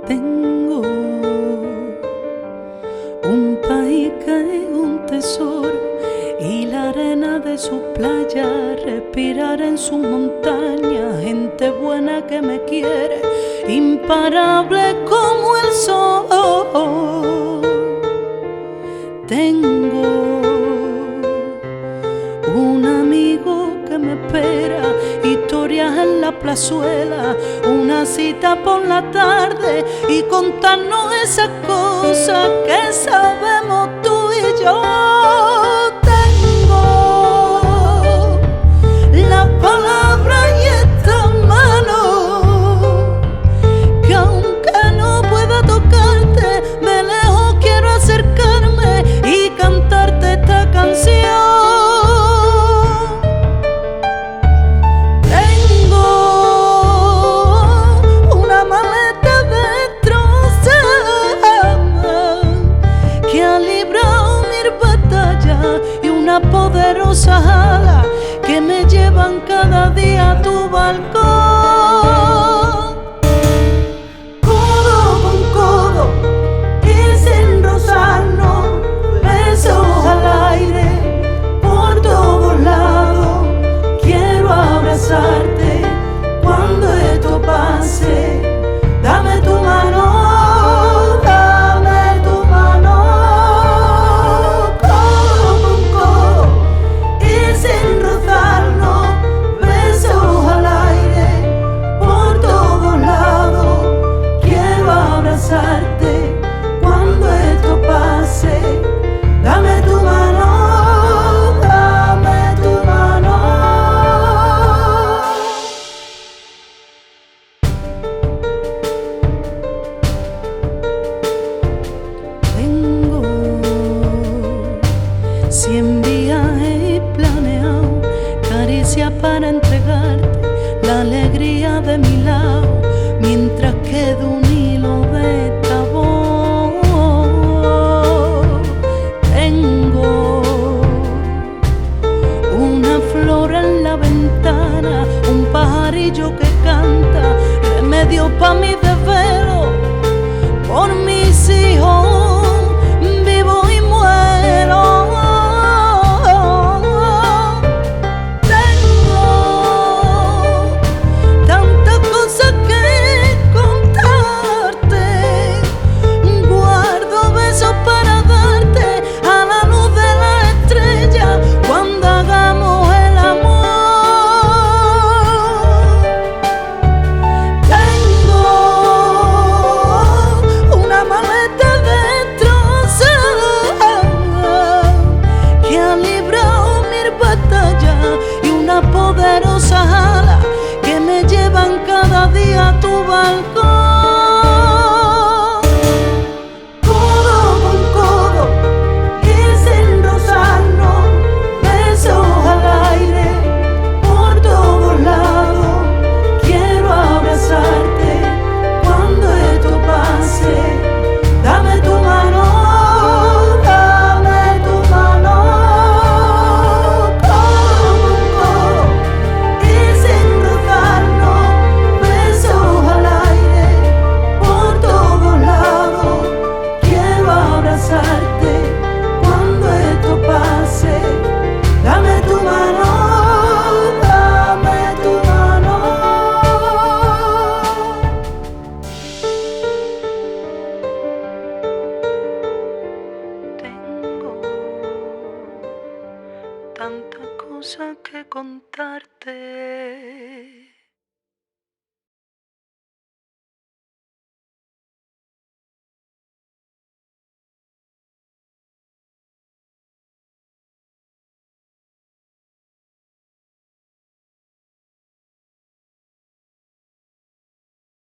Tengo un país que es un tesoro y la arena de sus playas, respirar en sus montañas, gente buena que me quiere, imparable como el sol. Tengo un amigo que me espera, historias en la plazuela, una cita por la tarde y contarnos esas cosas que sabemos tú y yo. Tengo la palabra y esta mano que aunque no pueda tocarte, de lejos quiero acercarme y cantarte esta canción. Y una poderosa ala que me llevan cada día a tu balcón. Codo con codo y sin rozarnos, besos al aire por todos lados. Quiero abrazarte cuando esto pase. Dame tu mano. Cuando esto pase, dame tu mano, dame tu mano. Tengo 100 viajes planeados, caricias para entregarte, la alegría de mi lado, mientras quedo un hilo de esta voz. Tengo una flor en la ventana, un pajarillo que canta, remedio pa' mi desvelo, por mis hijos vivo y muero. Y una poderosa ala que me llevan cada día a tu balcón. Codo con codo y sin rozarnos, besos al aire por todos lados. Quiero abrazarte cuando esto pase. Dame tu mano. Cuando esto pase, dame tu mano, dame tu mano. Tengo tantas cosas que contarte.